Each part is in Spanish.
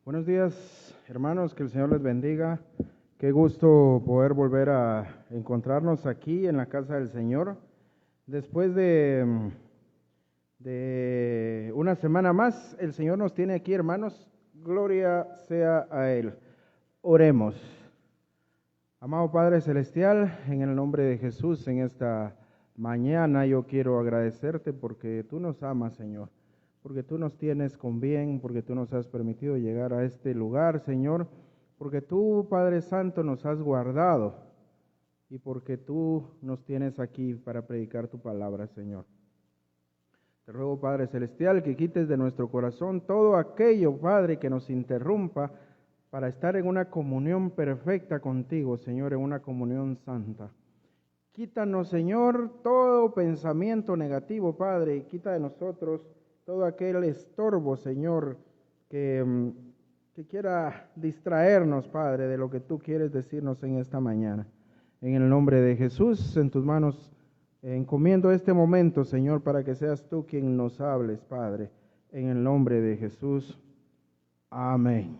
Buenos días, hermanos, que el Señor les bendiga. Qué gusto poder volver a encontrarnos aquí en la casa del Señor. Después de una semana más, el Señor nos tiene aquí, hermanos. Gloria sea a Él. Oremos. Amado Padre Celestial, en el nombre de Jesús, en esta mañana yo quiero agradecerte porque tú nos amas, Señor. Porque tú nos tienes con bien, porque tú nos has permitido llegar a este lugar, Señor, porque tú, Padre Santo, nos has guardado y porque tú nos tienes aquí para predicar tu palabra, Señor. Te ruego, Padre Celestial, que quites de nuestro corazón todo aquello, Padre, que nos interrumpa para estar en una comunión perfecta contigo, Señor, en una comunión santa. Quítanos, Señor, todo pensamiento negativo, Padre, y quita de nosotros todo aquel estorbo, Señor, que quiera distraernos, Padre, de lo que tú quieres decirnos en esta mañana. En el nombre de Jesús, en tus manos encomiendo este momento, Señor, para que seas tú quien nos hables, Padre. En el nombre de Jesús. Amén.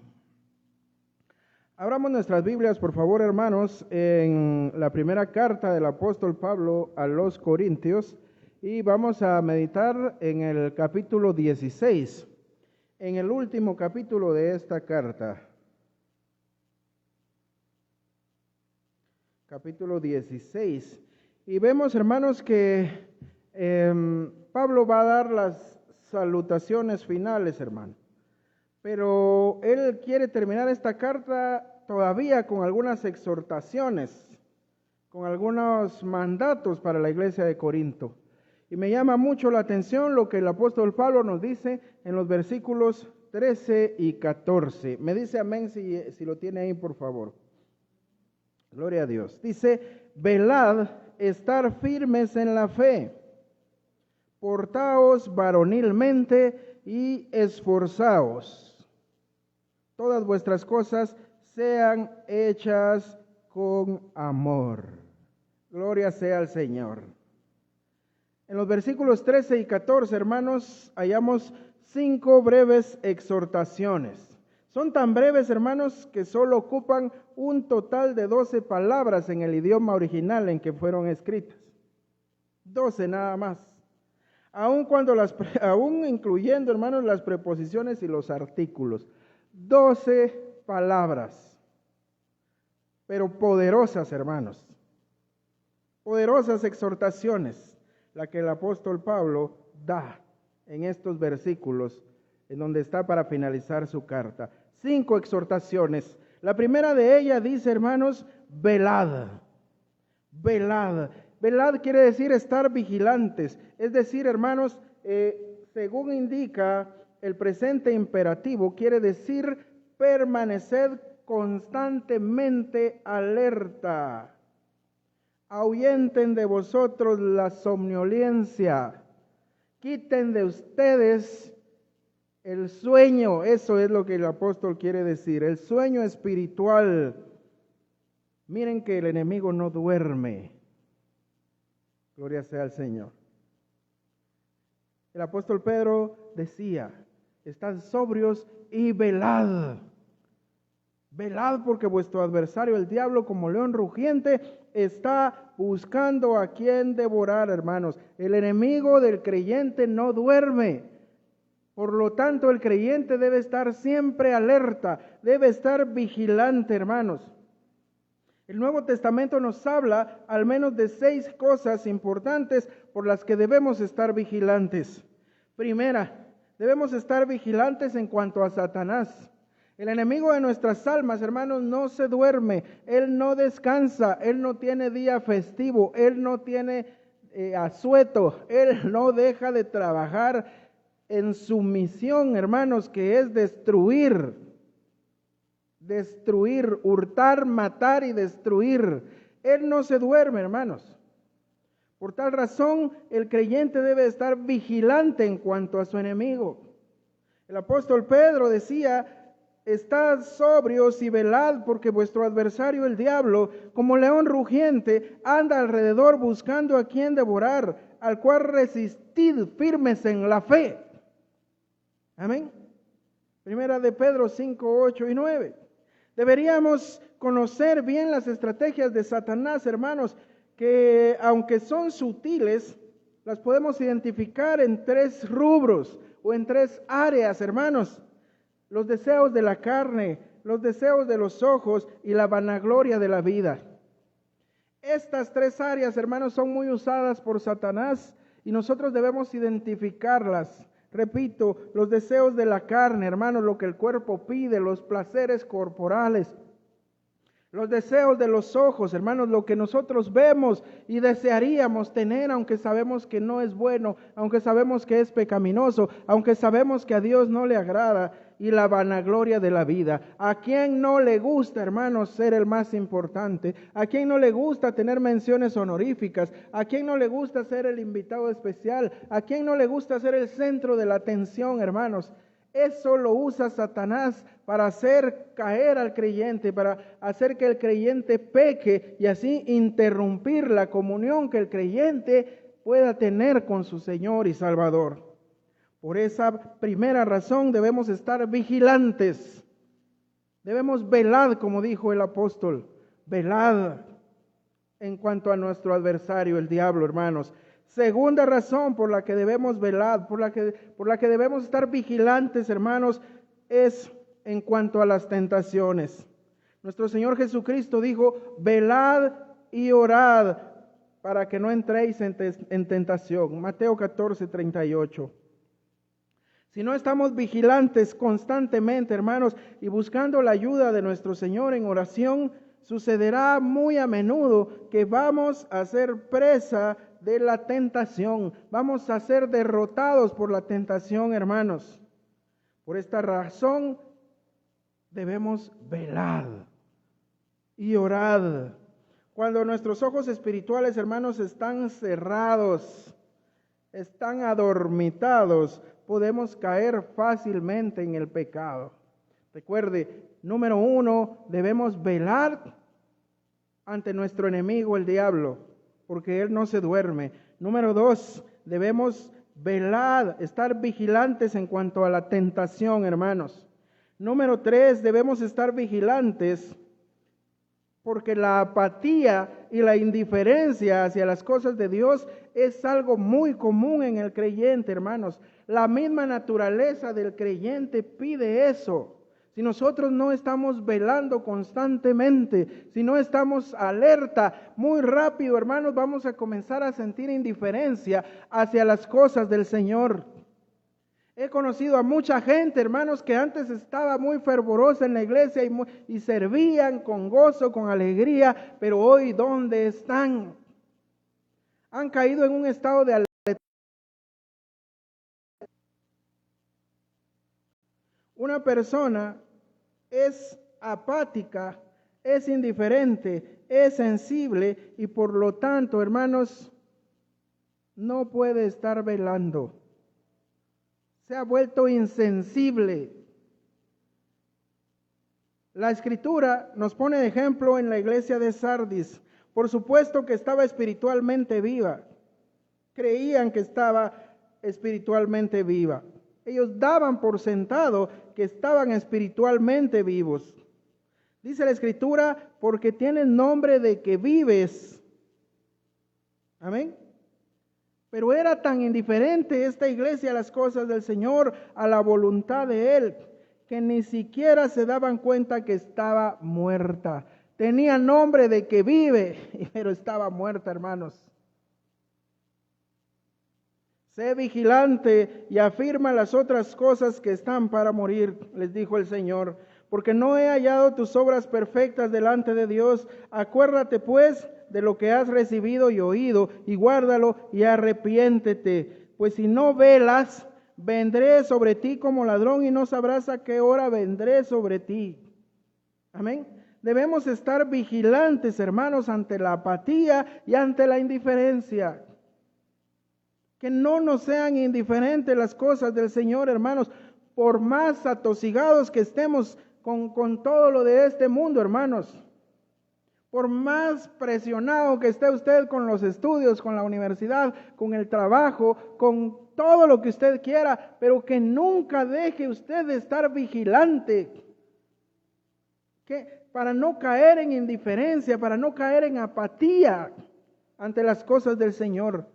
Abramos nuestras Biblias, por favor, hermanos, en la primera carta del apóstol Pablo a los Corintios. Y vamos a meditar en el capítulo 16, en el último capítulo de esta carta. Capítulo 16. Y vemos, hermanos, que Pablo va a dar las salutaciones finales, hermano. Pero él quiere terminar esta carta todavía con algunas exhortaciones, con algunos mandatos para la iglesia de Corinto. Y me llama mucho la atención lo que el apóstol Pablo nos dice en los versículos 13 y 14. Me dice amén si lo tiene ahí, por favor. Gloria a Dios. Dice, velad, estar firmes en la fe, portaos varonilmente y esforzaos. Todas vuestras cosas sean hechas con amor. Gloria sea al Señor. En los versículos 13 y 14, hermanos, hallamos 5 breves exhortaciones. Son tan breves, hermanos, que solo ocupan un total de 12 palabras en el idioma original en que fueron escritas. 12 nada más. Aún incluyendo, hermanos, las preposiciones y los artículos. 12 palabras. Pero poderosas, hermanos. Poderosas exhortaciones. La que el apóstol Pablo da en estos versículos, en donde está para finalizar su carta. 5 exhortaciones. La primera de ellas dice, hermanos, velad. Velad. Velad quiere decir estar vigilantes. Es decir, hermanos, según indica el presente imperativo, quiere decir permaneced constantemente alerta. Ahuyenten de vosotros la somnolencia, quiten de ustedes el sueño. Eso es lo que el apóstol quiere decir, el sueño espiritual. Miren que el enemigo no duerme. Gloria sea al Señor. El apóstol Pedro decía, estad sobrios y velad. Velad porque vuestro adversario, el diablo, como león rugiente, está buscando a quien devorar, hermanos. El enemigo del creyente no duerme. Por lo tanto, el creyente debe estar siempre alerta, debe estar vigilante, hermanos. El Nuevo Testamento nos habla al menos de 6 cosas importantes por las que debemos estar vigilantes. Primera, debemos estar vigilantes en cuanto a Satanás. El enemigo de nuestras almas, hermanos, no se duerme, él no descansa, él no tiene día festivo, él no tiene asueto, él no deja de trabajar en su misión, hermanos, que es destruir, hurtar, matar y destruir. Él no se duerme, hermanos. Por tal razón, el creyente debe estar vigilante en cuanto a su enemigo. El apóstol Pedro decía, estad sobrios y velad, porque vuestro adversario, el diablo, como león rugiente, anda alrededor buscando a quien devorar, al cual resistid firmes en la fe. Amén. Primera de Pedro 5, 8 y 9. Deberíamos conocer bien las estrategias de Satanás, hermanos, que aunque son sutiles, las podemos identificar en 3 rubros o en 3 áreas, hermanos. Los deseos de la carne, los deseos de los ojos y la vanagloria de la vida. Estas 3 áreas, hermanos, son muy usadas por Satanás y nosotros debemos identificarlas. Repito, los deseos de la carne, hermanos, lo que el cuerpo pide, los placeres corporales. Los deseos de los ojos, hermanos, lo que nosotros vemos y desearíamos tener, aunque sabemos que no es bueno, aunque sabemos que es pecaminoso, aunque sabemos que a Dios no le agrada, y la vanagloria de la vida. ¿A quién no le gusta, hermanos, ser el más importante? ¿A quién no le gusta tener menciones honoríficas? ¿A quién no le gusta ser el invitado especial? ¿A quién no le gusta ser el centro de la atención, hermanos? Eso lo usa Satanás para hacer caer al creyente, para hacer que el creyente peque y así interrumpir la comunión que el creyente pueda tener con su Señor y Salvador. Por esa primera razón debemos estar vigilantes. Debemos velar, como dijo el apóstol, velad en cuanto a nuestro adversario, el diablo, hermanos. Segunda razón por la que debemos velar, por la que debemos estar vigilantes, hermanos, es en cuanto a las tentaciones. Nuestro Señor Jesucristo dijo, velad y orad para que no entréis en tentación. Mateo 14, 38. Si no estamos vigilantes constantemente, hermanos, y buscando la ayuda de nuestro Señor en oración, sucederá muy a menudo que vamos a ser presa de la tentación. Vamos a ser derrotados por la tentación, hermanos. Por esta razón debemos velar y orar. Cuando nuestros ojos espirituales, hermanos, están cerrados, están adormitados, podemos caer fácilmente en el pecado. Recuerde, número 1, debemos velar ante nuestro enemigo, el diablo, porque él no se duerme. Número 2, debemos velar, estar vigilantes en cuanto a la tentación, hermanos. Número 3, debemos estar vigilantes porque la apatía y la indiferencia hacia las cosas de Dios es algo muy común en el creyente, hermanos. La misma naturaleza del creyente pide eso. Si nosotros no estamos velando constantemente, si no estamos alerta, muy rápido, hermanos, vamos a comenzar a sentir indiferencia hacia las cosas del Señor. He conocido a mucha gente, hermanos, que antes estaba muy fervorosa en la iglesia y servían con gozo, con alegría, pero hoy, ¿dónde están? Han caído en un estado de alegría. Una persona es apática, es indiferente, es sensible y por lo tanto, hermanos, no puede estar velando. Se ha vuelto insensible. La Escritura nos pone de ejemplo en la iglesia de Sardis. Por supuesto que estaba espiritualmente viva. Creían que estaba espiritualmente viva. Ellos daban por sentado que estaban espiritualmente vivos. Dice la Escritura, porque tienes nombre de que vives. Amén. Pero era tan indiferente esta iglesia a las cosas del Señor, a la voluntad de Él, que ni siquiera se daban cuenta que estaba muerta. Tenía nombre de que vive, pero estaba muerta, hermanos. Sé vigilante y afirma las otras cosas que están para morir, les dijo el Señor, porque no he hallado tus obras perfectas delante de Dios. Acuérdate pues de lo que has recibido y oído, y guárdalo y arrepiéntete. Pues si no velas, vendré sobre ti como ladrón y no sabrás a qué hora vendré sobre ti. Amén. Debemos estar vigilantes, hermanos, ante la apatía y ante la indiferencia. Que no nos sean indiferentes las cosas del Señor, hermanos, por más atosigados que estemos con todo lo de este mundo, hermanos. Por más presionado que esté usted con los estudios, con la universidad, con el trabajo, con todo lo que usted quiera, pero que nunca deje usted de estar vigilante, que para no caer en indiferencia, para no caer en apatía ante las cosas del Señor.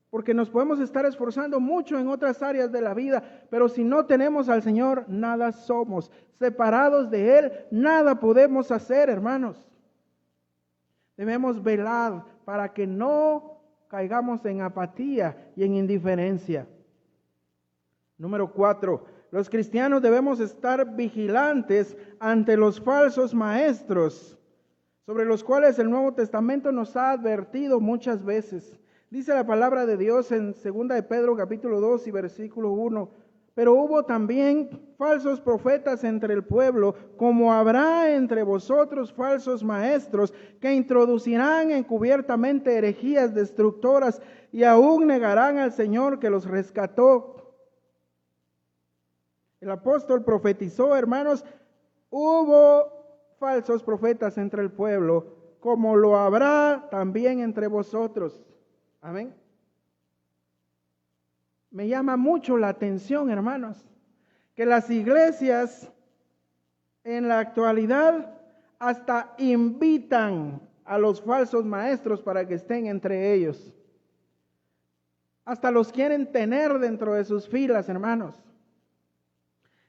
Porque nos podemos estar esforzando mucho en otras áreas de la vida, pero si no tenemos al Señor, nada somos. Separados de Él, nada podemos hacer, hermanos. Debemos velar para que no caigamos en apatía y en indiferencia. Número 4. Los cristianos debemos estar vigilantes ante los falsos maestros, sobre los cuales el Nuevo Testamento nos ha advertido muchas veces. Dice la palabra de Dios en 2 de Pedro capítulo 2 y versículo 1. Pero hubo también falsos profetas entre el pueblo, como habrá entre vosotros falsos maestros, que introducirán encubiertamente herejías destructoras y aún negarán al Señor que los rescató. El apóstol profetizó, hermanos, hubo falsos profetas entre el pueblo, como lo habrá también entre vosotros. Amén. Me llama mucho la atención, hermanos, que las iglesias en la actualidad hasta invitan a los falsos maestros para que estén entre ellos. Hasta los quieren tener dentro de sus filas, hermanos.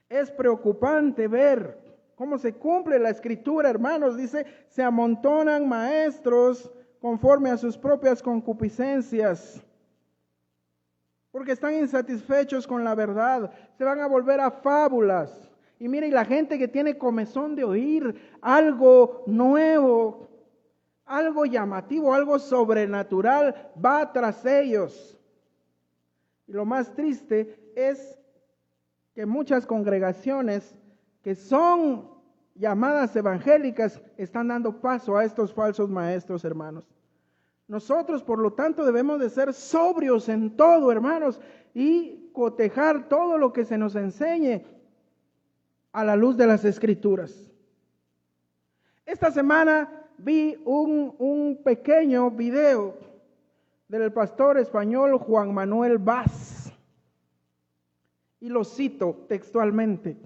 Es preocupante ver cómo se cumple la escritura, hermanos. Dice, se amontonan maestros conforme a sus propias concupiscencias, porque están insatisfechos con la verdad, se van a volver a fábulas. Y mire, la gente que tiene comezón de oír algo nuevo, algo llamativo, algo sobrenatural, va tras ellos. Y lo más triste es que muchas congregaciones que son llamadas evangélicas están dando paso a estos falsos maestros, hermanos. Nosotros, por lo tanto, debemos de ser sobrios en todo, hermanos, y cotejar todo lo que se nos enseñe a la luz de las Escrituras. Esta semana vi un pequeño video del pastor español Juan Manuel Vaz, y lo cito textualmente.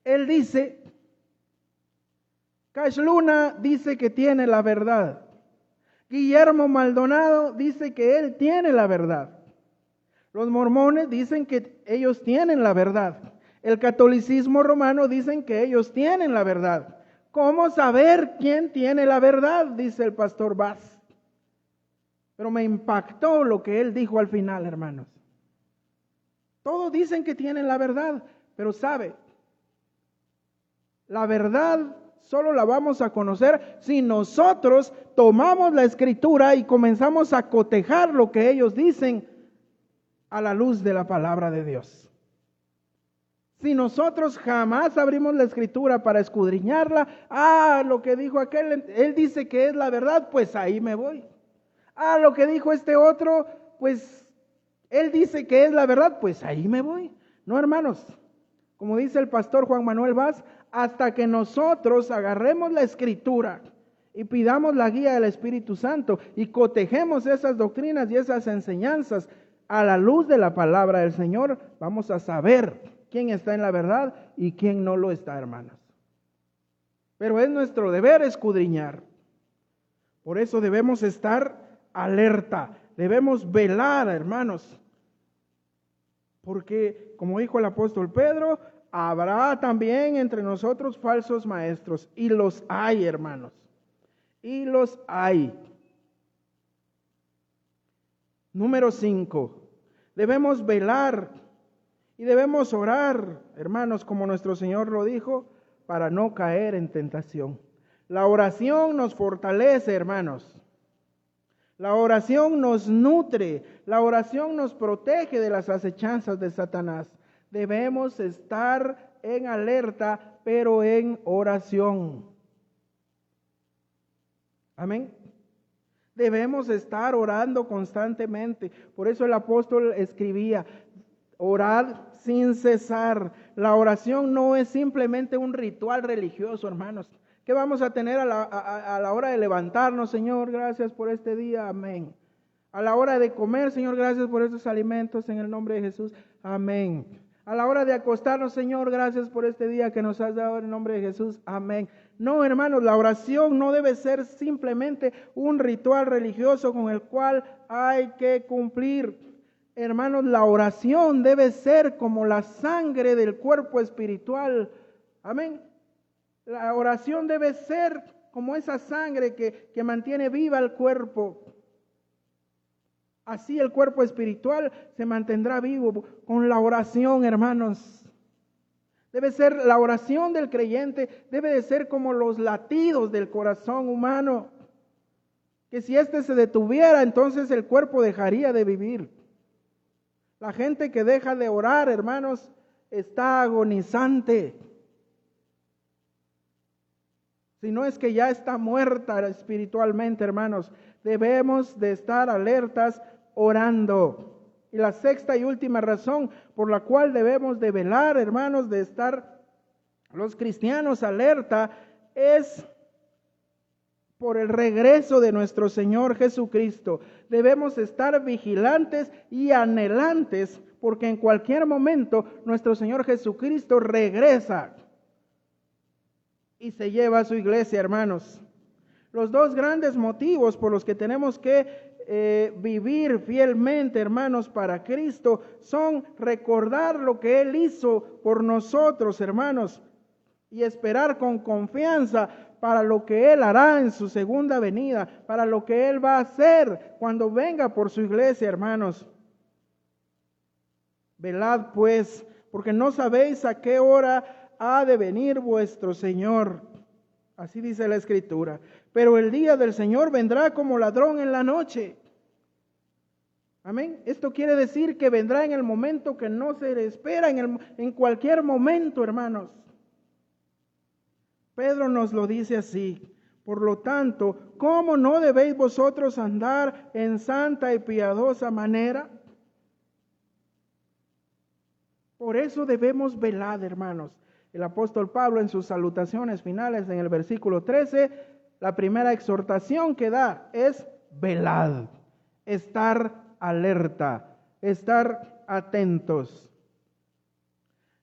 Él dice, Cash Luna dice que tiene la verdad. Guillermo Maldonado dice que él tiene la verdad. Los mormones dicen que ellos tienen la verdad. El catolicismo romano dicen que ellos tienen la verdad. ¿Cómo saber quién tiene la verdad? Dice el pastor Vaz. Pero me impactó lo que él dijo al final, hermanos. Todos dicen que tienen la verdad, pero sabe, la verdad solo la vamos a conocer si nosotros tomamos la Escritura y comenzamos a cotejar lo que ellos dicen a la luz de la palabra de Dios. Si nosotros jamás abrimos la Escritura para escudriñarla, lo que dijo aquel, él dice que es la verdad, pues ahí me voy. Lo que dijo este otro, pues él dice que es la verdad, pues ahí me voy. No, hermanos, como dice el pastor Juan Manuel Vaz, hasta que nosotros agarremos la Escritura y pidamos la guía del Espíritu Santo y cotejemos esas doctrinas y esas enseñanzas a la luz de la palabra del Señor, vamos a saber quién está en la verdad y quién no lo está, hermanos. Pero es nuestro deber escudriñar. Por eso debemos estar alerta, debemos velar, hermanos. Porque, como dijo el apóstol Pedro, habrá también entre nosotros falsos maestros. Y los hay, hermanos. Y los hay. Número 5. Debemos velar y debemos orar, hermanos, como nuestro Señor lo dijo, para no caer en tentación. La oración nos fortalece, hermanos. La oración nos nutre, la oración nos protege de las acechanzas de Satanás. Debemos estar en alerta, pero en oración. Amén. Debemos estar orando constantemente. Por eso el apóstol escribía, orad sin cesar. La oración no es simplemente un ritual religioso, hermanos. ¿Qué vamos a tener a la hora de levantarnos? Señor, gracias por este día, amén. A la hora de comer, Señor, gracias por estos alimentos en el nombre de Jesús. Amén. A la hora de acostarnos, Señor, gracias por este día que nos has dado en el nombre de Jesús. Amén. No, hermanos, la oración no debe ser simplemente un ritual religioso con el cual hay que cumplir. Hermanos, la oración debe ser como la sangre del cuerpo espiritual. Amén. La oración debe ser como esa sangre que mantiene viva el cuerpo. Así el cuerpo espiritual se mantendrá vivo con la oración, hermanos. Debe ser la oración del creyente, debe de ser como los latidos del corazón humano. Que si éste se detuviera, entonces el cuerpo dejaría de vivir. La gente que deja de orar, hermanos, está agonizante. Si no es que ya está muerta espiritualmente, hermanos. Debemos de estar alertas orando. Y la sexta y última razón por la cual debemos de velar, hermanos, de estar los cristianos alerta, es por el regreso de nuestro Señor Jesucristo. Debemos estar vigilantes y anhelantes, porque en cualquier momento nuestro Señor Jesucristo regresa y se lleva a su iglesia, hermanos. Los dos grandes motivos por los que tenemos que vivir fielmente, hermanos, para Cristo, son recordar lo que Él hizo por nosotros, hermanos, y esperar con confianza para lo que Él hará en su segunda venida, para lo que Él va a hacer cuando venga por su iglesia, hermanos. Velad pues, porque no sabéis a qué hora ha de venir vuestro Señor. Así dice la Escritura. Pero el día del Señor vendrá como ladrón en la noche. Amén. Esto quiere decir que vendrá en el momento que no se le espera, en cualquier momento, hermanos. Pedro nos lo dice así. Por lo tanto, ¿cómo no debéis vosotros andar en santa y piadosa manera? Por eso debemos velar, hermanos. El apóstol Pablo en sus salutaciones finales en el versículo 13, la primera exhortación que da es velad, estar alerta, estar atentos.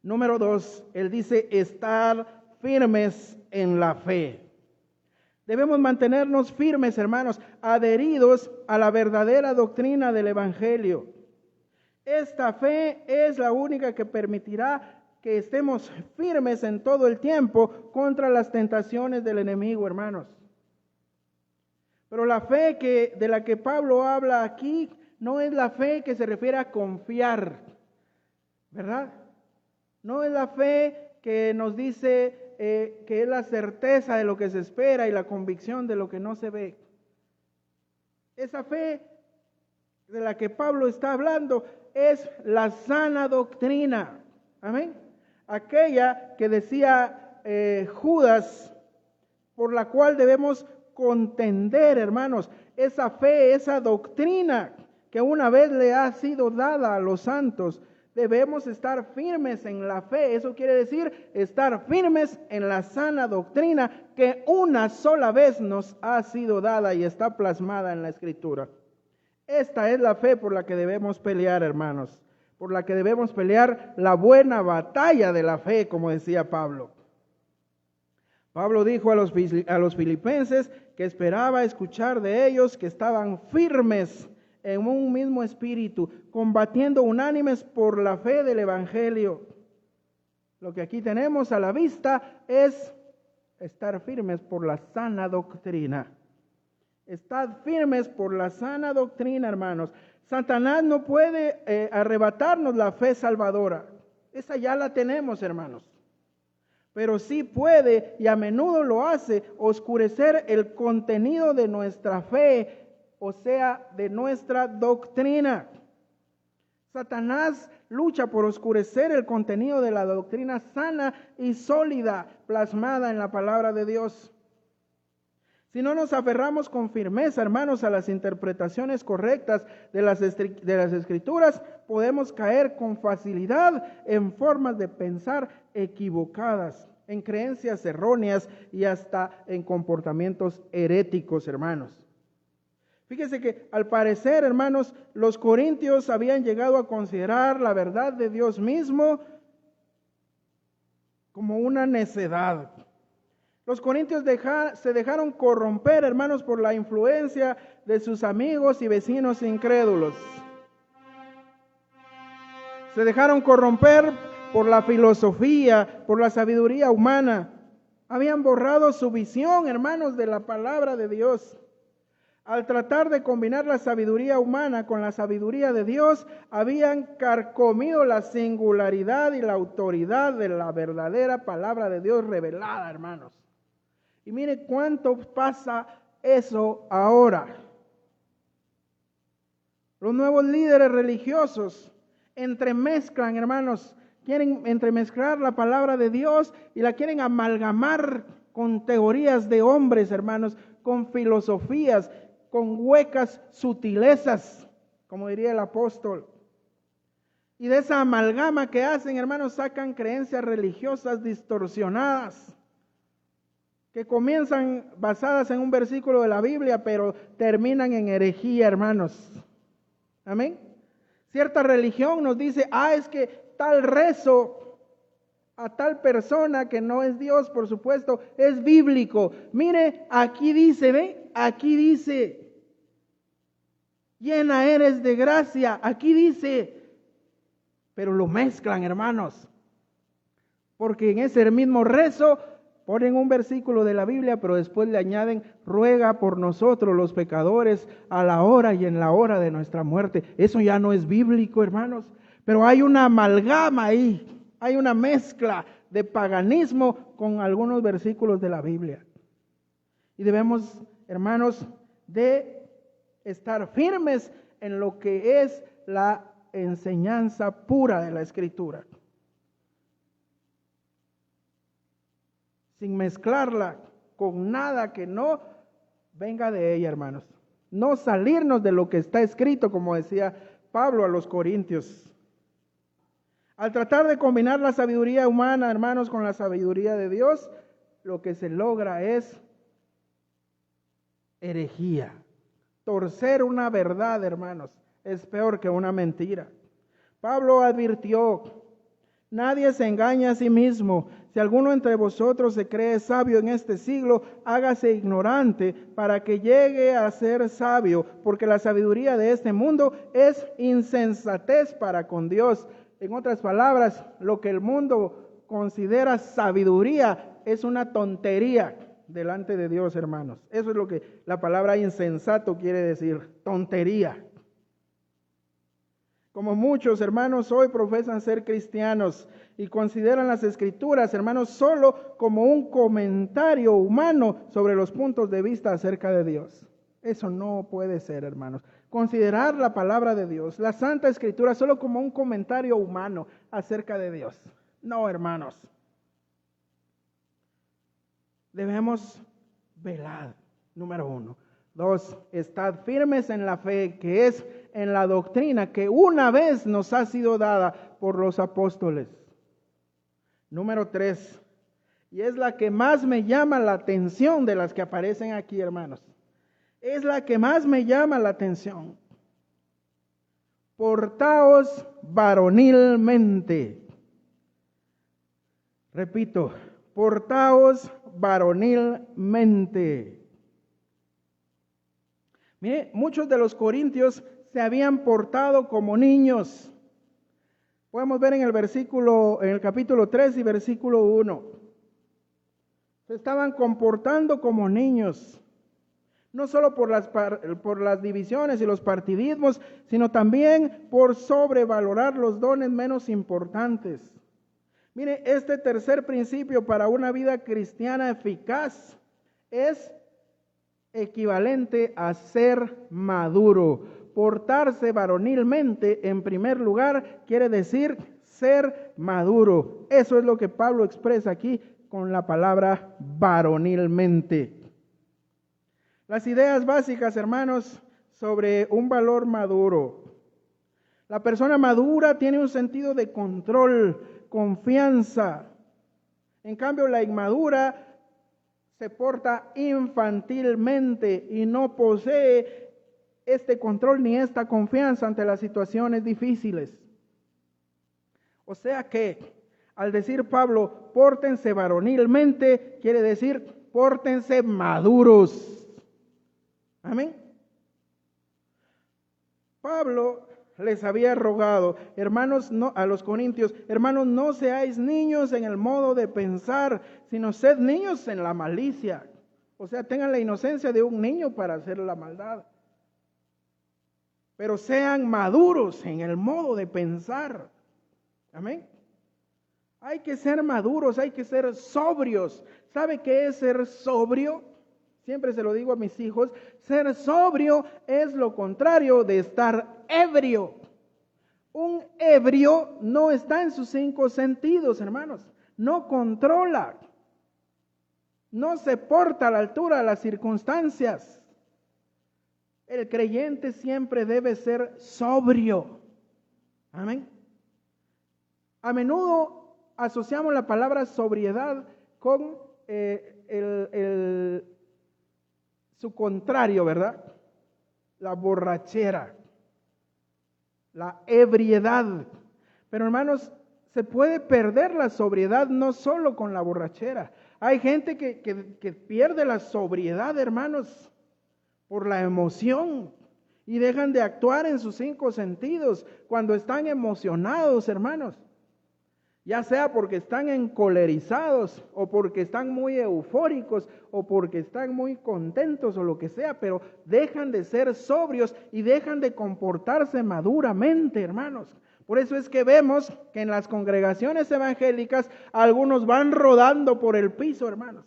Número 2, él dice estar firmes en la fe. Debemos mantenernos firmes, hermanos, adheridos a la verdadera doctrina del Evangelio. Esta fe es la única que permitirá que estemos firmes en todo el tiempo contra las tentaciones del enemigo, hermanos. Pero la fe de la que Pablo habla aquí no es la fe que se refiere a confiar, ¿verdad? No es la fe que nos dice que es la certeza de lo que se espera y la convicción de lo que no se ve. Esa fe de la que Pablo está hablando es la sana doctrina. Amén. Aquella que decía Judas, por la cual debemos contender, hermanos. Esa fe, esa doctrina que una vez le ha sido dada a los santos. Debemos estar firmes en la fe. Eso quiere decir estar firmes en la sana doctrina que una sola vez nos ha sido dada y está plasmada en la Escritura. Esta es la fe por la que debemos pelear, hermanos. Por la que debemos pelear la buena batalla de la fe, como decía Pablo. Pablo dijo a los filipenses que esperaba escuchar de ellos que estaban firmes en un mismo espíritu, combatiendo unánimes por la fe del Evangelio. Lo que aquí tenemos a la vista es estar firmes por la sana doctrina. Estad firmes por la sana doctrina, hermanos. Satanás no puede arrebatarnos la fe salvadora. Esa ya la tenemos, hermanos. Pero sí puede, y a menudo lo hace, oscurecer el contenido de nuestra fe, o sea, de nuestra doctrina. Satanás lucha por oscurecer el contenido de la doctrina sana y sólida, plasmada en la palabra de Dios. Si no nos aferramos con firmeza, hermanos, a las interpretaciones correctas de las Escrituras, podemos caer con facilidad en formas de pensar equivocadas, en creencias erróneas y hasta en comportamientos heréticos, hermanos. Fíjese que al parecer, hermanos, los corintios habían llegado a considerar la verdad de Dios mismo como una necedad. Los corintios se dejaron corromper, hermanos, por la influencia de sus amigos y vecinos incrédulos. Se dejaron corromper por la filosofía, por la sabiduría humana. Habían borrado su visión, hermanos, de la palabra de Dios. Al tratar de combinar la sabiduría humana con la sabiduría de Dios, habían carcomido la singularidad y la autoridad de la verdadera palabra de Dios revelada, hermanos. Y mire cuánto pasa eso ahora. Los nuevos líderes religiosos entremezclan, hermanos, quieren entremezclar la palabra de Dios y la quieren amalgamar con teorías de hombres, hermanos, con filosofías, con huecas sutilezas, como diría el apóstol. Y de esa amalgama que hacen, hermanos, sacan creencias religiosas distorsionadas, que comienzan basadas en un versículo de la Biblia, pero terminan en herejía, hermanos. Amén. Cierta religión nos dice, es que tal rezo a tal persona que no es Dios, por supuesto, es bíblico. Mire, aquí dice, ¿ve? Aquí dice, llena eres de gracia. Aquí dice, pero lo mezclan, hermanos. Porque en ese mismo rezo ponen un versículo de la Biblia, pero después le añaden, ruega por nosotros los pecadores a la hora y en la hora de nuestra muerte. Eso ya no es bíblico, hermanos. Pero hay una amalgama ahí, hay una mezcla de paganismo con algunos versículos de la Biblia. Y debemos, hermanos, de estar firmes en lo que es la enseñanza pura de la Escritura, sin mezclarla con nada que no venga de ella, hermanos. No salirnos de lo que está escrito, como decía Pablo a los corintios. Al tratar de combinar la sabiduría humana, hermanos, con la sabiduría de Dios, lo que se logra es herejía. Torcer una verdad, hermanos, es peor que una mentira. Pablo advirtió, nadie se engaña a sí mismo. Si alguno entre vosotros se cree sabio en este siglo, hágase ignorante para que llegue a ser sabio, porque la sabiduría de este mundo es insensatez para con Dios. En otras palabras, lo que el mundo considera sabiduría es una tontería delante de Dios, hermanos. Eso es lo que la palabra insensato quiere decir, tontería. Como muchos hermanos hoy profesan ser cristianos y consideran las Escrituras, hermanos, solo como un comentario humano sobre los puntos de vista acerca de Dios. Eso no puede ser, hermanos. Considerar la palabra de Dios, la Santa Escritura, solo como un comentario humano acerca de Dios. No, hermanos. Debemos velar, número 1. 2, estad firmes en la fe, que es en la doctrina que una vez nos ha sido dada por los apóstoles. Número 3, y es la que más me llama la atención de las que aparecen aquí, hermanos. Es la que más me llama la atención. Portaos varonilmente. Repito, portaos varonilmente. Mire, muchos de los corintios se habían portado como niños. Podemos ver en el capítulo 3 y versículo 1. Se estaban comportando como niños. No solo por las divisiones y los partidismos, sino también por sobrevalorar los dones menos importantes. Mire, este tercer principio para una vida cristiana eficaz es equivalente a ser maduro. Portarse varonilmente, en primer lugar, quiere decir ser maduro. Eso es lo que Pablo expresa aquí con la palabra varonilmente. Las ideas básicas, hermanos, sobre un valor maduro. La persona madura tiene un sentido de control, confianza. En cambio, la inmadura se porta infantilmente y no posee este control ni esta confianza ante las situaciones difíciles. O sea que al decir Pablo, pórtense varonilmente, quiere decir, pórtense maduros. Amén. Pablo les había rogado, hermanos, no, a los corintios, hermanos, no seáis niños en el modo de pensar, sino sed niños en la malicia. O sea, tengan la inocencia de un niño para hacer la maldad. Pero sean maduros en el modo de pensar. Amén. Hay que ser maduros, hay que ser sobrios. ¿Sabe qué es ser sobrio? Siempre se lo digo a mis hijos. Ser sobrio es lo contrario de estar ebrio. Un ebrio no está en sus 5 sentidos, hermanos. No controla. No se porta a la altura de las circunstancias. El creyente siempre debe ser sobrio. Amén. A menudo asociamos la palabra sobriedad con su contrario, ¿verdad? La borrachera, la ebriedad. Pero hermanos, se puede perder la sobriedad no solo con la borrachera. Hay gente que pierde la sobriedad, hermanos, por la emoción y dejan de actuar en sus 5 sentidos cuando están emocionados, hermanos. Ya sea porque están encolerizados o porque están muy eufóricos o porque están muy contentos o lo que sea, pero dejan de ser sobrios y dejan de comportarse maduramente, hermanos. Por eso es que vemos que en las congregaciones evangélicas algunos van rodando por el piso, hermanos.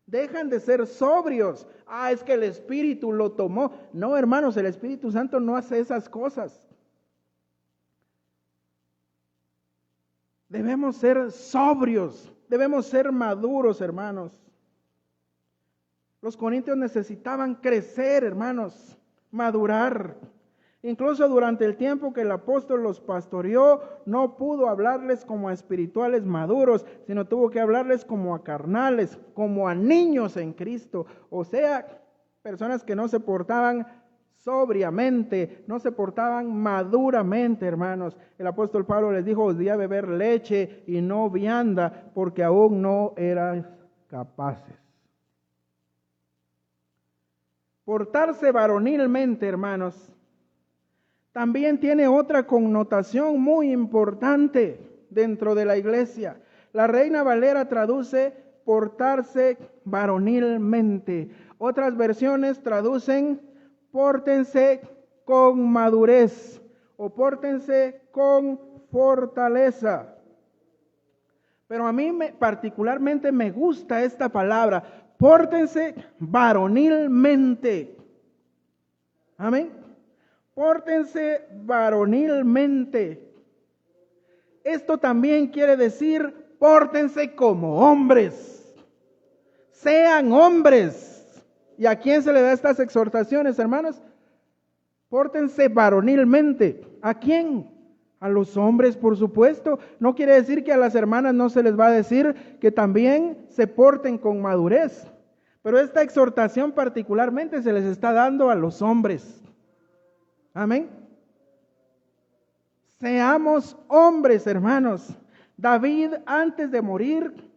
Dejan de ser sobrios. Es que el Espíritu lo tomó. No, hermanos, el Espíritu Santo no hace esas cosas. Debemos ser sobrios, debemos ser maduros, hermanos. Los corintios necesitaban crecer, hermanos, madurar. Incluso durante el tiempo que el apóstol los pastoreó, no pudo hablarles como a espirituales maduros, sino tuvo que hablarles como a carnales, como a niños en Cristo. O sea, personas que no se portaban sobriamente, no se portaban maduramente, hermanos. El apóstol Pablo les dijo, os di a beber leche y no vianda, porque aún no eran capaces. Portarse varonilmente, hermanos, también tiene otra connotación muy importante dentro de la iglesia. La Reina Valera traduce portarse varonilmente. Otras versiones traducen pórtense con madurez o pórtense con fortaleza. Pero a mí particularmente me gusta esta palabra, pórtense varonilmente. Amén. Pórtense varonilmente. Esto también quiere decir, pórtense como hombres. Sean hombres. ¿Y a quién se le da estas exhortaciones, hermanos? Pórtense varonilmente. ¿A quién? A los hombres, por supuesto. No quiere decir que a las hermanas no se les va a decir que también se porten con madurez. Pero esta exhortación particularmente se les está dando a los hombres. Amén. Seamos hombres, hermanos. David, antes de morir,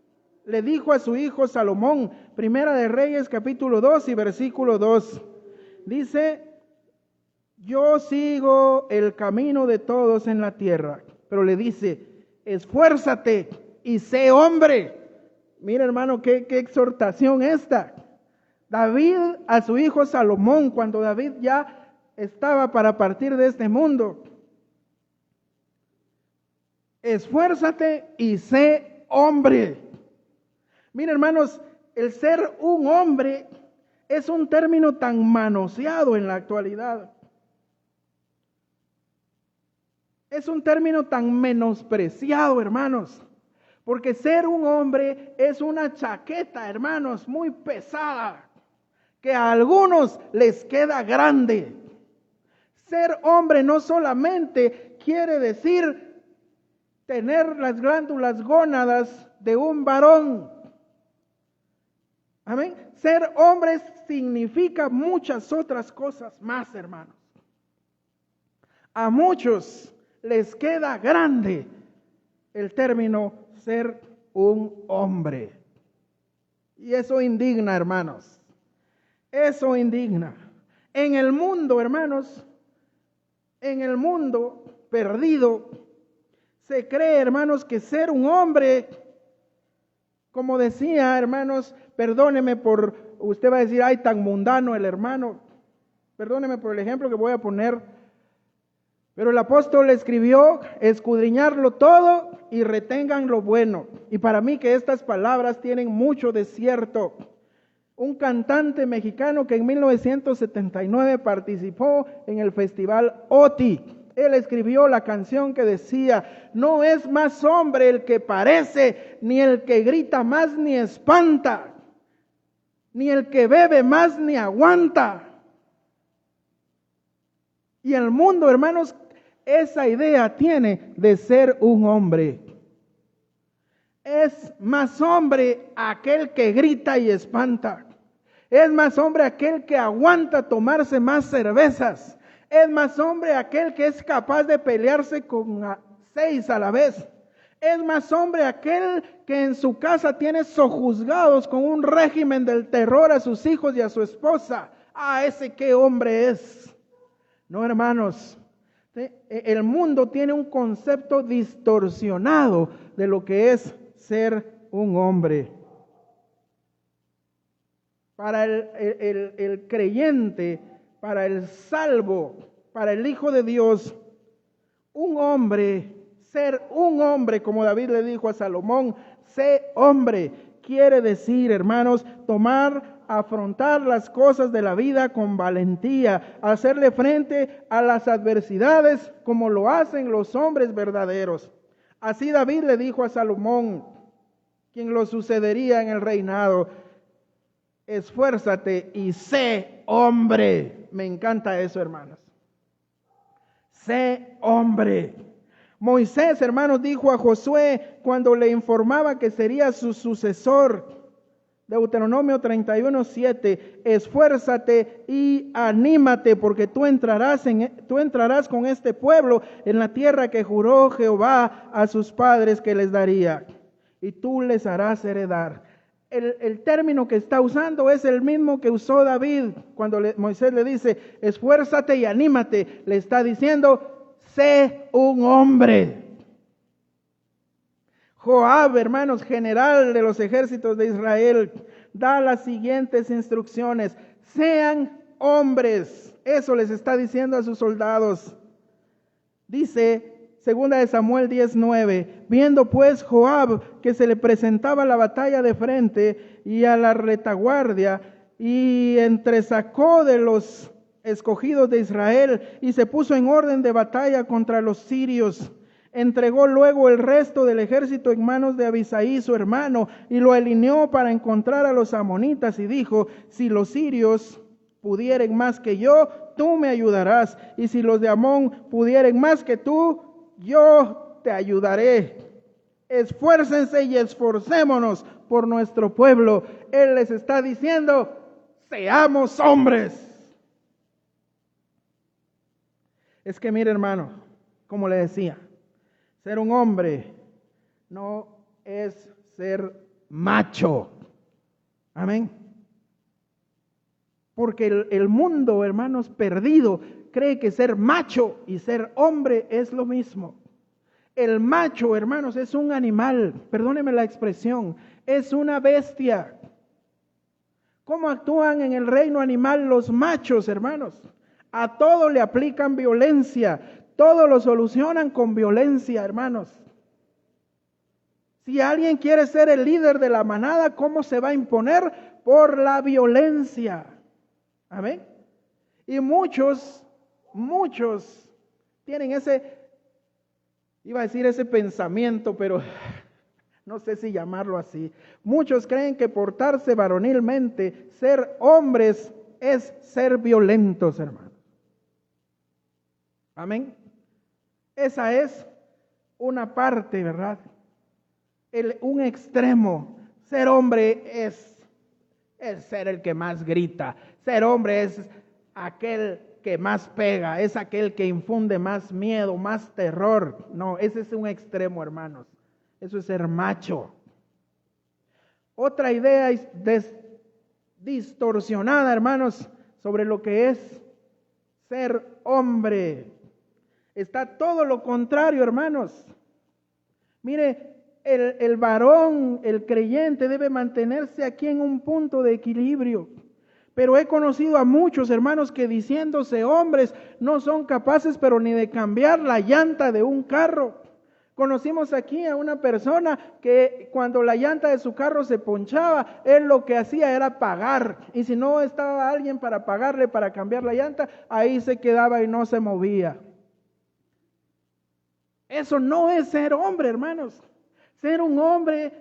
le dijo a su hijo Salomón, Primera de Reyes, capítulo 2 y versículo 2. Dice, yo sigo el camino de todos en la tierra. Pero le dice, esfuérzate y sé hombre. Mira, hermano, qué exhortación esta. David a su hijo Salomón, cuando David ya estaba para partir de este mundo. Esfuérzate y sé hombre. Mira, hermanos, el ser un hombre es un término tan manoseado en la actualidad. Es un término tan menospreciado, hermanos. Porque ser un hombre es una chaqueta, hermanos, muy pesada, que a algunos les queda grande. Ser hombre no solamente quiere decir tener las glándulas gónadas de un varón. Amén. Ser hombre significa muchas otras cosas más, hermanos. A muchos les queda grande el término ser un hombre. Y eso indigna, hermanos. Eso indigna. En el mundo, hermanos, en el mundo perdido, se cree, hermanos, que ser un hombre, como decía, hermanos, perdóneme por, usted va a decir, ay, tan mundano el hermano. Perdóneme por el ejemplo que voy a poner. Pero el apóstol escribió, escudriñarlo todo y retengan lo bueno. Y para mí que estas palabras tienen mucho de cierto. Un cantante mexicano que en 1979 participó en el festival OTI. Él escribió la canción que decía, no es más hombre el que parece, ni el que grita más ni espanta, ni el que bebe más ni aguanta. Y el mundo, hermanos, esa idea tiene de ser un hombre. Es más hombre aquel que grita y espanta. Es más hombre aquel que aguanta tomarse más cervezas. Es más hombre aquel que es capaz de pelearse con 6 a la vez. Es más hombre aquel que en su casa tiene sojuzgados con un régimen del terror a sus hijos y a su esposa. Ese qué hombre es. No, hermanos. El mundo tiene un concepto distorsionado de lo que es ser un hombre. Para el creyente, para el salvo, para el Hijo de Dios, un hombre, ser un hombre, como David le dijo a Salomón, sé hombre, quiere decir, hermanos, afrontar las cosas de la vida con valentía, hacerle frente a las adversidades como lo hacen los hombres verdaderos. Así David le dijo a Salomón, quien lo sucedería en el reinado, esfuérzate y sé hombre. Me encanta eso, hermanos. Sé hombre. Moisés, hermanos, dijo a Josué cuando le informaba que sería su sucesor, Deuteronomio 31:7, esfuérzate y anímate porque tú entrarás con este pueblo en la tierra que juró Jehová a sus padres que les daría, y tú les harás heredar. El término que está usando es el mismo que usó David cuando Moisés le dice, esfuérzate y anímate. Le está diciendo, sé un hombre. Joab, hermanos, general de los ejércitos de Israel, da las siguientes instrucciones. Sean hombres. Eso les está diciendo a sus soldados. Dice, 2 Samuel 10:9, viendo pues Joab que se le presentaba la batalla de frente y a la retaguardia, y entresacó de los escogidos de Israel y se puso en orden de batalla contra los sirios. Entregó luego el resto del ejército en manos de Abisaí su hermano y lo alineó para encontrar a los amonitas y dijo, si los sirios pudieren más que yo, tú me ayudarás, y si los de Amón pudieren más que tú, yo te ayudaré. Esfuércense y esforcémonos por nuestro pueblo. Él les está diciendo, seamos hombres. Es que mire, hermano, como le decía, ser un hombre no es ser macho. Amén. Porque el mundo, hermanos, perdido, cree que ser macho y ser hombre es lo mismo. El macho, hermanos, es un animal, perdónenme la expresión, es una bestia. ¿Cómo actúan en el reino animal los machos, hermanos? A todo le aplican violencia, todo lo solucionan con violencia, hermanos. Si alguien quiere ser el líder de la manada, ¿cómo se va a imponer? Por la violencia. Amén. Y muchos tienen iba a decir ese pensamiento, pero no sé si llamarlo así. Muchos creen que portarse varonilmente, ser hombres, es ser violentos, hermanos. Amén. Esa es una parte, ¿verdad? Un extremo. Ser hombre es es ser el que más grita. Ser hombre es aquel que más pega, es aquel que infunde más miedo, más terror. No, ese es un extremo, hermanos. Eso es ser macho. Otra idea distorsionada, hermanos, sobre lo que es ser hombre. Está todo lo contrario, hermanos. Mire, el varón, el creyente debe mantenerse aquí en un punto de equilibrio. Pero he conocido a muchos hermanos que diciéndose hombres no son capaces pero ni de cambiar la llanta de un carro. Conocimos aquí a una persona que cuando la llanta de su carro se ponchaba, él lo que hacía era pagar. Y si no estaba alguien para pagarle para cambiar la llanta, ahí se quedaba y no se movía. Eso no es ser hombre, hermanos. Ser un hombre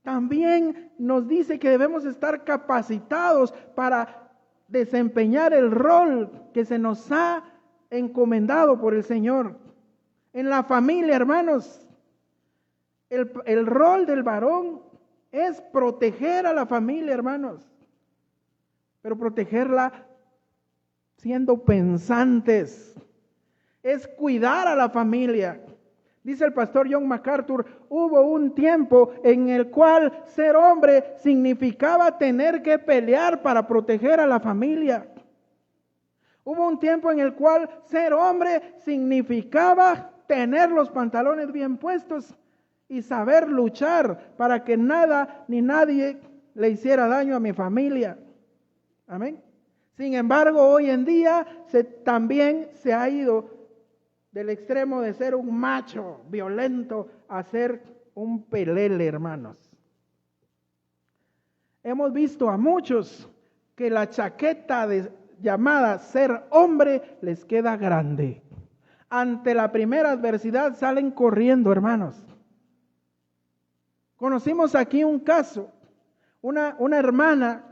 también nos dice que debemos estar capacitados para desempeñar el rol que se nos ha encomendado por el Señor. En la familia, hermanos, el rol del varón es proteger a la familia, hermanos, pero protegerla siendo pensantes, es cuidar a la familia. Dice el pastor John MacArthur, hubo un tiempo en el cual ser hombre significaba tener que pelear para proteger a la familia. Hubo un tiempo en el cual ser hombre significaba tener los pantalones bien puestos y saber luchar para que nada ni nadie le hiciera daño a mi familia. Amén. Sin embargo, hoy en día también se ha ido del extremo de ser un macho violento a ser un pelele, hermanos. Hemos visto a muchos que la chaqueta llamada ser hombre les queda grande. Ante la primera adversidad salen corriendo, hermanos. Conocimos aquí un caso, una hermana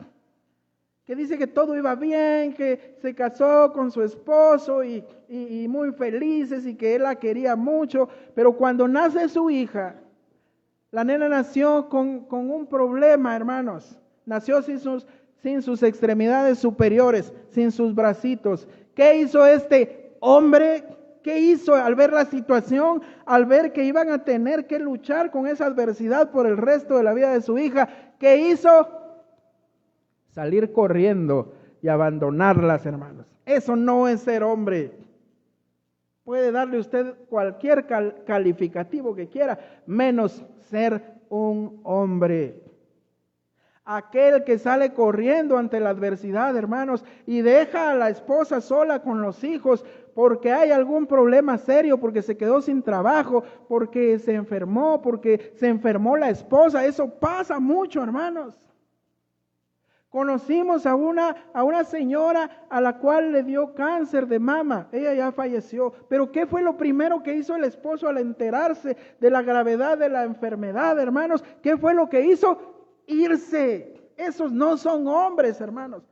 que dice que todo iba bien, que se casó con su esposo y muy felices y que él la quería mucho, pero cuando nace su hija, la nena nació con un problema, hermanos. Nació sin sus extremidades superiores, sin sus bracitos. ¿Qué hizo este hombre? ¿Qué hizo al ver la situación? Al ver que iban a tener que luchar con esa adversidad por el resto de la vida de su hija. ¿Qué hizo? Salir corriendo y abandonarlas, hermanos. Eso no es ser hombre. Puede darle usted cualquier calificativo que quiera, menos ser un hombre. Aquel que sale corriendo ante la adversidad, hermanos, y deja a la esposa sola con los hijos porque hay algún problema serio, porque se quedó sin trabajo, porque se enfermó la esposa. Eso pasa mucho, hermanos. Conocimos a una señora a la cual le dio cáncer de mama. Ella ya falleció. Pero ¿qué fue lo primero que hizo el esposo al enterarse de la gravedad de la enfermedad, hermanos? ¿Qué fue lo que hizo? Irse. Esos no son hombres, hermanos.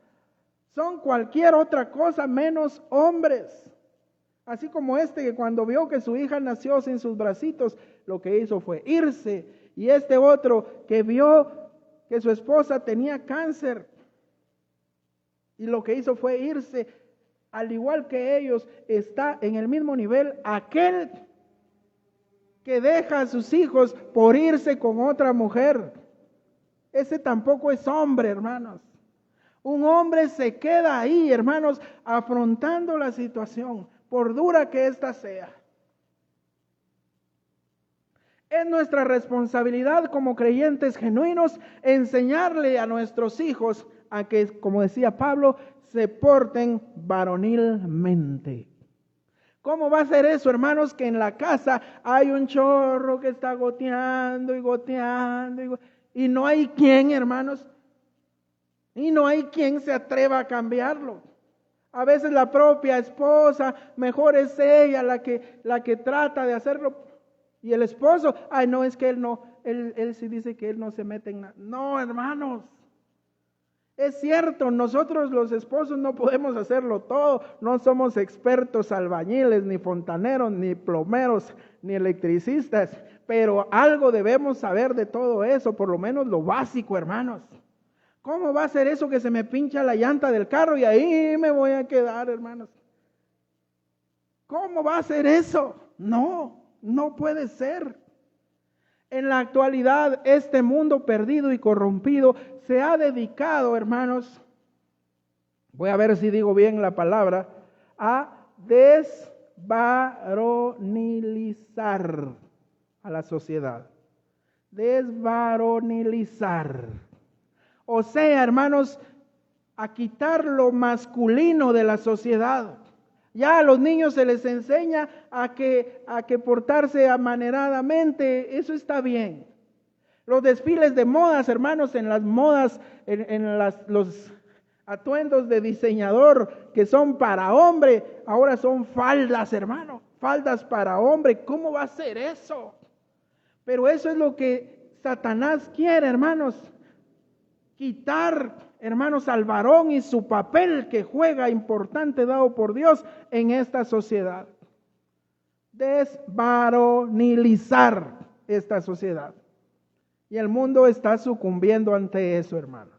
Son cualquier otra cosa menos hombres. Así como que cuando vio que su hija nació sin sus bracitos, lo que hizo fue irse. Y este otro que vio que su esposa tenía cáncer y lo que hizo fue irse, al igual que ellos, está en el mismo nivel aquel que deja a sus hijos por irse con otra mujer. Ese tampoco es hombre, hermanos. Un hombre se queda ahí, hermanos, afrontando la situación, por dura que ésta sea. Es nuestra responsabilidad como creyentes genuinos enseñarle a nuestros hijos a que, como decía Pablo, se porten varonilmente. ¿Cómo va a ser eso, hermanos? Que en la casa hay un chorro que está goteando y goteando y no hay quien, hermanos, y no hay quien se atreva a cambiarlo. A veces la propia esposa, mejor es ella la que trata de hacerlo. Y el esposo, no, es que él sí dice que él no se mete en nada. No, hermanos, es cierto, nosotros los esposos no podemos hacerlo todo, no somos expertos albañiles, ni fontaneros, ni plomeros, ni electricistas, pero algo debemos saber de todo eso, por lo menos lo básico, hermanos. ¿Cómo va a ser eso que se me pincha la llanta del carro y ahí me voy a quedar, hermanos? ¿Cómo va a ser eso? No, no puede ser. En la actualidad, este mundo perdido y corrompido se ha dedicado, hermanos, voy a ver si digo bien la palabra, a desvaronilizar a la sociedad. Desvaronilizar. O sea, hermanos, a quitar lo masculino de la sociedad. Ya a los niños se les enseña a que portarse amaneradamente, eso está bien. Los desfiles de modas, hermanos, en las modas, los atuendos de diseñador que son para hombre, ahora son faldas, hermano, faldas para hombre. ¿Cómo va a ser eso? Pero eso es lo que Satanás quiere, hermanos. Quitar, hermanos, al varón y su papel que juega importante dado por Dios en esta sociedad. Desvaronilizar esta sociedad. Y el mundo está sucumbiendo ante eso, hermanos.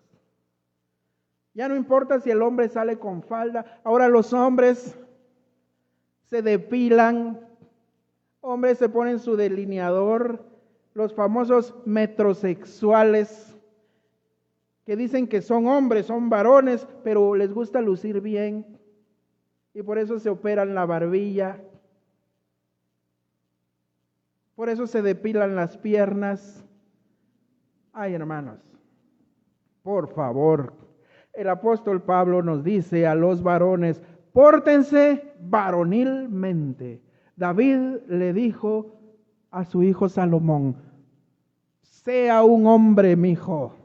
Ya no importa si el hombre sale con falda. Ahora los hombres se depilan. Hombres se ponen su delineador. Los famosos metrosexuales que dicen que son hombres, son varones, pero les gusta lucir bien. Y por eso se operan la barbilla. Por eso se depilan las piernas. Ay, hermanos, por favor. El apóstol Pablo nos dice a los varones, pórtense varonilmente. David le dijo a su hijo Salomón, sea un hombre, mi hijo.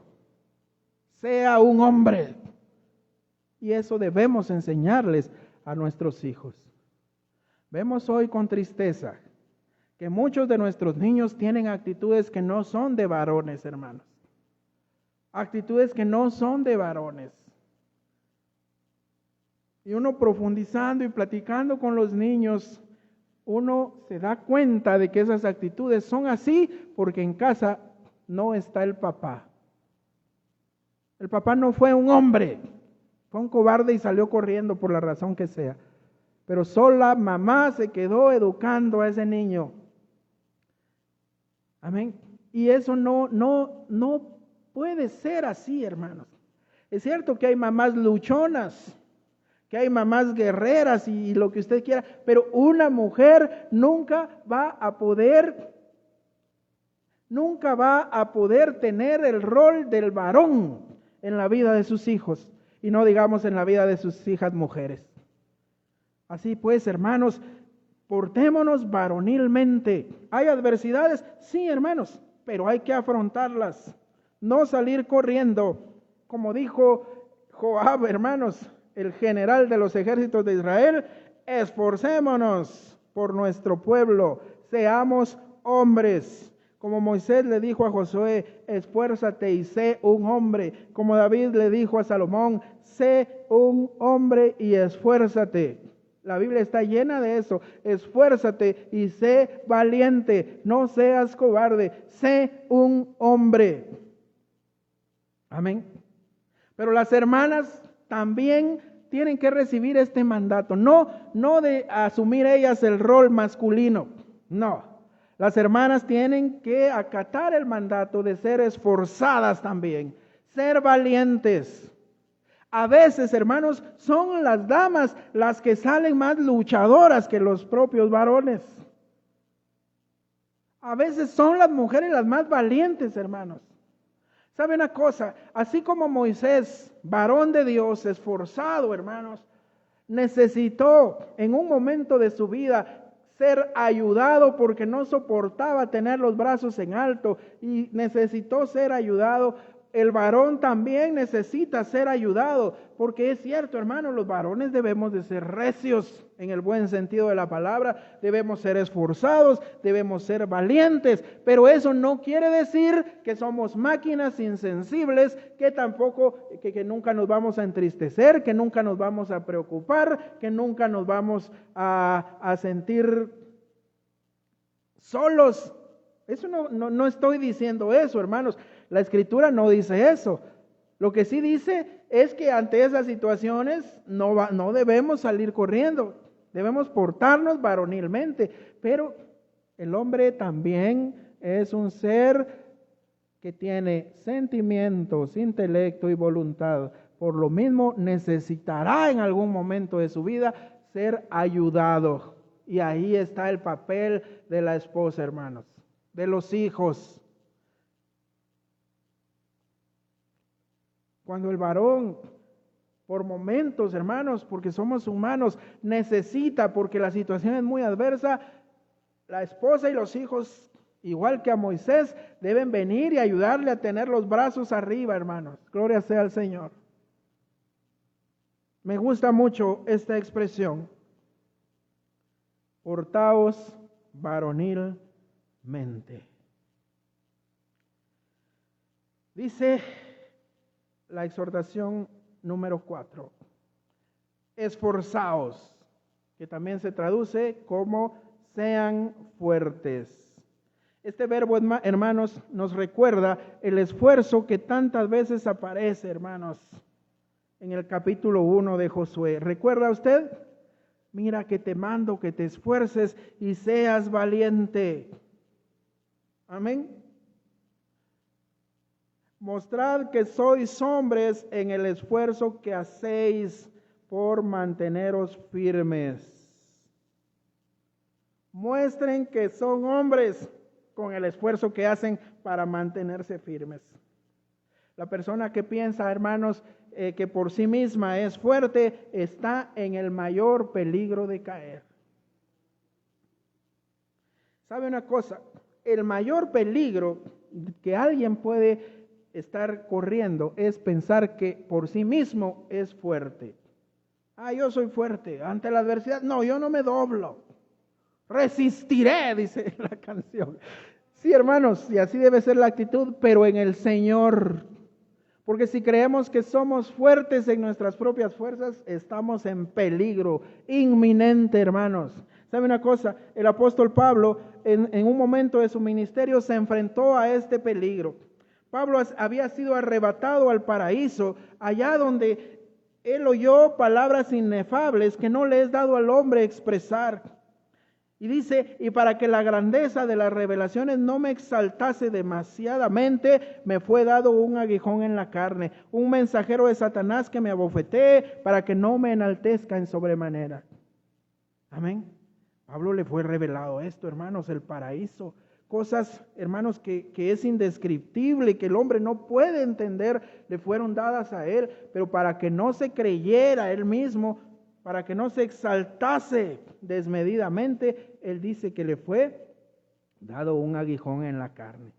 Sea un hombre. Y eso debemos enseñarles a nuestros hijos. Vemos hoy con tristeza que muchos de nuestros niños tienen actitudes que no son de varones, hermanos. Actitudes que no son de varones. Y uno profundizando y platicando con los niños, uno se da cuenta de que esas actitudes son así porque en casa no está el papá. El papá no fue un hombre, fue un cobarde y salió corriendo por la razón que sea. Pero sola mamá se quedó educando a ese niño. Amén. Y eso no puede ser así, hermanos. Es cierto que hay mamás luchonas, que hay mamás guerreras y lo que usted quiera, pero una mujer nunca va a poder tener el rol del varón en la vida de sus hijos, y no digamos en la vida de sus hijas mujeres. Así pues, hermanos, portémonos varonilmente. ¿Hay adversidades? Sí, hermanos, pero hay que afrontarlas, no salir corriendo. Como dijo Joab, hermanos, el general de los ejércitos de Israel, esforcémonos por nuestro pueblo, seamos hombres. Como Moisés le dijo a Josué, esfuérzate y sé un hombre. Como David le dijo a Salomón, sé un hombre y esfuérzate. La Biblia está llena de eso. Esfuérzate y sé valiente. No seas cobarde. Sé un hombre. Amén. Pero las hermanas también tienen que recibir este mandato. No de asumir ellas el rol masculino. No. Las hermanas tienen que acatar el mandato de ser esforzadas también, ser valientes. A veces, hermanos, son las damas las que salen más luchadoras que los propios varones. A veces son las mujeres las más valientes, hermanos. ¿Sabe una cosa? Así como Moisés, varón de Dios, esforzado, hermanos, necesitó en un momento de su vida ser ayudado porque no soportaba tener los brazos en alto y necesitó ser ayudado. El varón también necesita ser ayudado, porque es cierto, hermano, los varones debemos de ser recios en el buen sentido de la palabra, debemos ser esforzados, debemos ser valientes, pero eso no quiere decir que somos máquinas insensibles, que tampoco, que nunca nos vamos a entristecer, que nunca nos vamos a preocupar, que nunca nos vamos a sentir solos. Eso no estoy diciendo eso, hermanos. La Escritura no dice eso. Lo que sí dice es que ante esas situaciones no debemos salir corriendo, debemos portarnos varonilmente, pero el hombre también es un ser que tiene sentimientos, intelecto y voluntad. Por lo mismo necesitará en algún momento de su vida ser ayudado. Y ahí está el papel de la esposa, hermanos, de los hijos. Cuando el varón, por momentos, hermanos, porque somos humanos, necesita, porque la situación es muy adversa, la esposa y los hijos, igual que a Moisés, deben venir y ayudarle a tener los brazos arriba, hermanos. Gloria sea al Señor. Me gusta mucho esta expresión. Portaos varonilmente. Dice la exhortación número 4. Esforzaos, que también se traduce como sean fuertes. Este verbo, hermanos, nos recuerda el esfuerzo que tantas veces aparece, hermanos, en el capítulo 1 de Josué. ¿Recuerda usted? Mira que te mando que te esfuerces y seas valiente. Amén. Mostrad que sois hombres en el esfuerzo que hacéis por manteneros firmes. Muestren que son hombres con el esfuerzo que hacen para mantenerse firmes. La persona que piensa, hermanos, que por sí misma es fuerte, está en el mayor peligro de caer. ¿Sabe una cosa? El mayor peligro que alguien puede estar corriendo es pensar que por sí mismo es fuerte. Yo soy fuerte ante la adversidad. No, yo no me doblo. Resistiré, dice la canción. Sí, hermanos, y así debe ser la actitud, pero en el Señor. Porque si creemos que somos fuertes en nuestras propias fuerzas, estamos en peligro inminente, hermanos. ¿Sabe una cosa? El apóstol Pablo, en un momento de su ministerio, se enfrentó a este peligro. Pablo había sido arrebatado al paraíso, allá donde él oyó palabras inefables que no le es dado al hombre expresar. Y dice, y para que la grandeza de las revelaciones no me exaltase demasiadamente, me fue dado un aguijón en la carne, un mensajero de Satanás que me abofetee para que no me enaltezca en sobremanera. Amén. Pablo le fue revelado esto, hermanos, el paraíso. Cosas, hermanos, que es indescriptible, que el hombre no puede entender, le fueron dadas a él, pero para que no se creyera él mismo, para que no se exaltase desmedidamente, él dice que le fue dado un aguijón en la carne.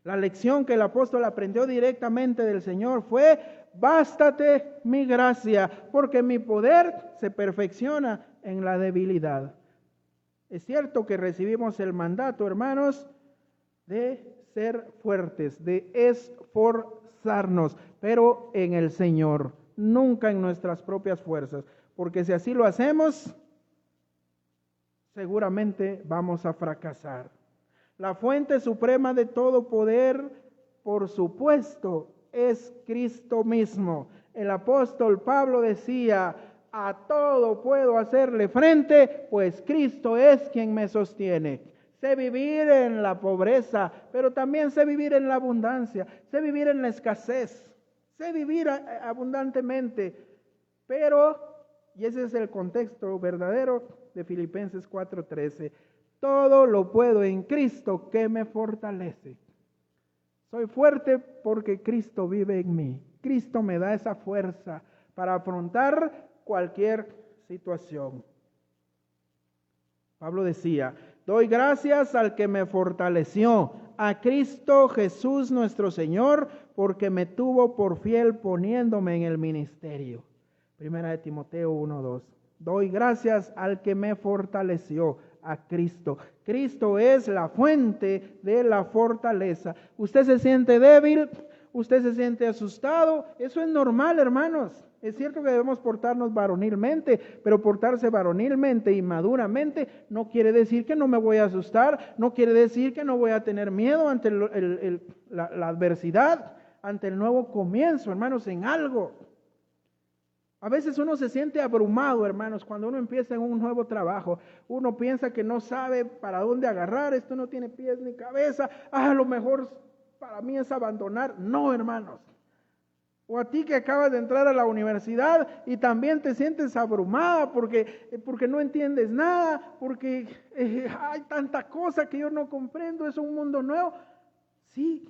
La lección que el apóstol aprendió directamente del Señor fue: bástate mi gracia, porque mi poder se perfecciona en la debilidad. Es cierto que recibimos el mandato, hermanos, de ser fuertes, de esforzarnos, pero en el Señor, nunca en nuestras propias fuerzas. Porque si así lo hacemos, seguramente vamos a fracasar. La fuente suprema de todo poder, por supuesto, es Cristo mismo. El apóstol Pablo decía: a todo puedo hacerle frente, pues Cristo es quien me sostiene. Sé vivir en la pobreza, pero también sé vivir en la abundancia, sé vivir en la escasez, sé vivir abundantemente, pero... Y ese es el contexto verdadero de Filipenses 4:13. Todo lo puedo en Cristo que me fortalece. Soy fuerte porque Cristo vive en mí. Cristo me da esa fuerza para afrontar cualquier situación. Pablo decía: doy gracias al que me fortaleció, a Cristo Jesús nuestro Señor, porque me tuvo por fiel poniéndome en el ministerio. Primera de Timoteo 1:2. Doy gracias al que me fortaleció, a Cristo. Cristo es la fuente de la fortaleza. Usted se siente débil, usted se siente asustado, eso es normal, hermanos. Es cierto que debemos portarnos varonilmente, pero portarse varonilmente y maduramente no quiere decir que no me voy a asustar, no quiere decir que no voy a tener miedo ante la adversidad. ante el nuevo comienzo, hermanos, en algo. A veces uno se siente abrumado, hermanos, cuando uno empieza en un nuevo trabajo. Uno piensa que no sabe para dónde agarrar, esto no tiene pies ni cabeza. A lo mejor para mí es abandonar. No, hermanos. O a ti que acabas de entrar a la universidad y también te sientes abrumada porque no entiendes nada, porque hay tanta cosa que yo no comprendo, es un mundo nuevo. Sí,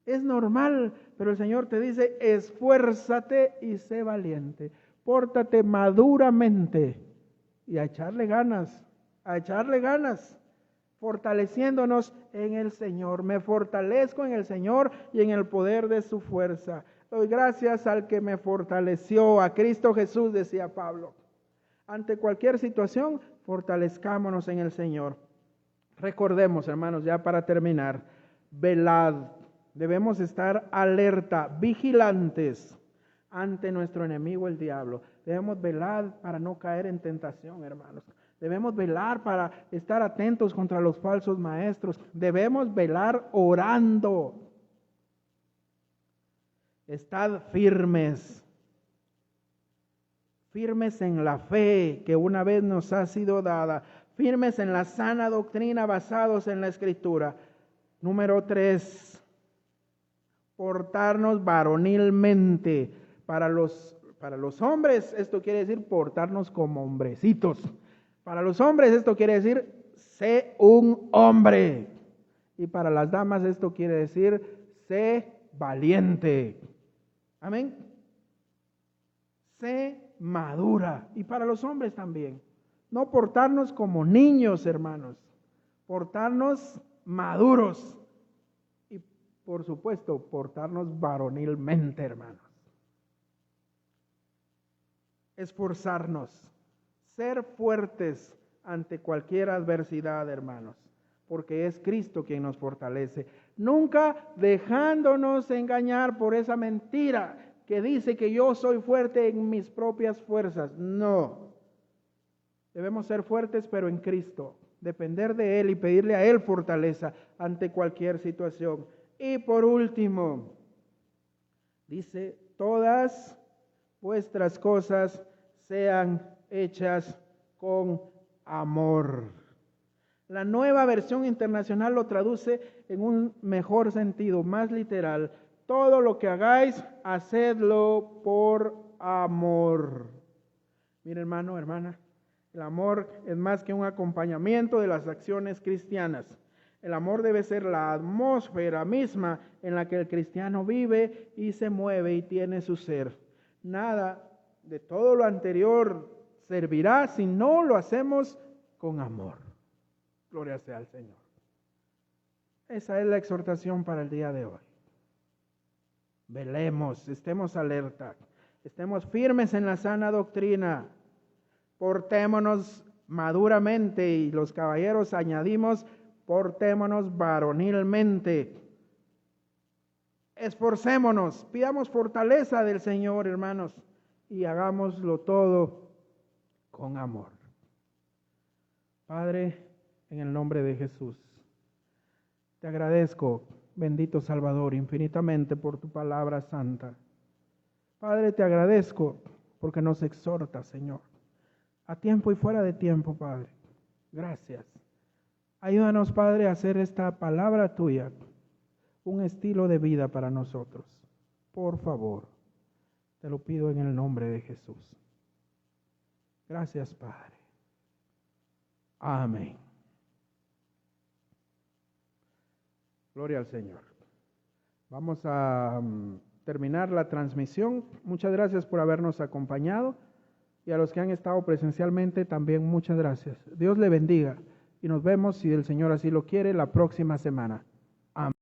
es normal, pero el Señor te dice, esfuérzate y sé valiente, pórtate maduramente y a echarle ganas, fortaleciéndonos en el Señor. Me fortalezco en el Señor y en el poder de su fuerza. Doy gracias al que me fortaleció, a Cristo Jesús, decía Pablo. Ante cualquier situación, fortalezcámonos en el Señor. Recordemos, hermanos, ya para terminar, velad. Debemos estar alerta, vigilantes ante nuestro enemigo el diablo. Debemos velar para no caer en tentación, hermanos. Debemos velar para estar atentos contra los falsos maestros. Debemos velar orando. Estad firmes. Firmes en la fe que una vez nos ha sido dada. Firmes en la sana doctrina basados en la Escritura. Número 3. Portarnos varonilmente. Para los hombres esto quiere decir portarnos como hombrecitos. Para los hombres esto quiere decir sé un hombre. Y para las damas esto quiere decir sé valiente. Amén. Sé madura. Y para los hombres también. No portarnos como niños, hermanos. Portarnos maduros. Y por supuesto, portarnos varonilmente, hermanos. Esforzarnos. Ser fuertes ante cualquier adversidad, hermanos. Porque es Cristo quien nos fortalece. Nunca dejándonos engañar por esa mentira que dice que yo soy fuerte en mis propias fuerzas. No. Debemos ser fuertes, pero en Cristo. Depender de Él y pedirle a Él fortaleza ante cualquier situación. Y por último, dice, todas vuestras cosas sean hechas con amor. La Nueva Versión Internacional lo traduce en un mejor sentido, más literal. Todo lo que hagáis, hacedlo por amor. Mira, hermano, hermana, el amor es más que un acompañamiento de las acciones cristianas. El amor debe ser la atmósfera misma en la que el cristiano vive y se mueve y tiene su ser. Nada de todo lo anterior servirá si no lo hacemos con amor. Gloria sea al Señor. Esa es la exhortación para el día de hoy. Velemos, estemos alerta, estemos firmes en la sana doctrina, portémonos maduramente y los caballeros añadimos, portémonos varonilmente. Esforcémonos, pidamos fortaleza del Señor, hermanos, y hagámoslo todo con amor. Padre, en el nombre de Jesús, te agradezco, bendito Salvador, infinitamente por tu palabra santa. Padre, te agradezco porque nos exhortas, Señor, a tiempo y fuera de tiempo, Padre. Gracias. Ayúdanos, Padre, a hacer esta palabra tuya un estilo de vida para nosotros. Por favor, te lo pido en el nombre de Jesús. Gracias, Padre. Amén. Gloria al Señor. Vamos a terminar la transmisión. Muchas gracias por habernos acompañado y a los que han estado presencialmente también muchas gracias. Dios le bendiga y nos vemos, si el Señor así lo quiere, la próxima semana. Amén.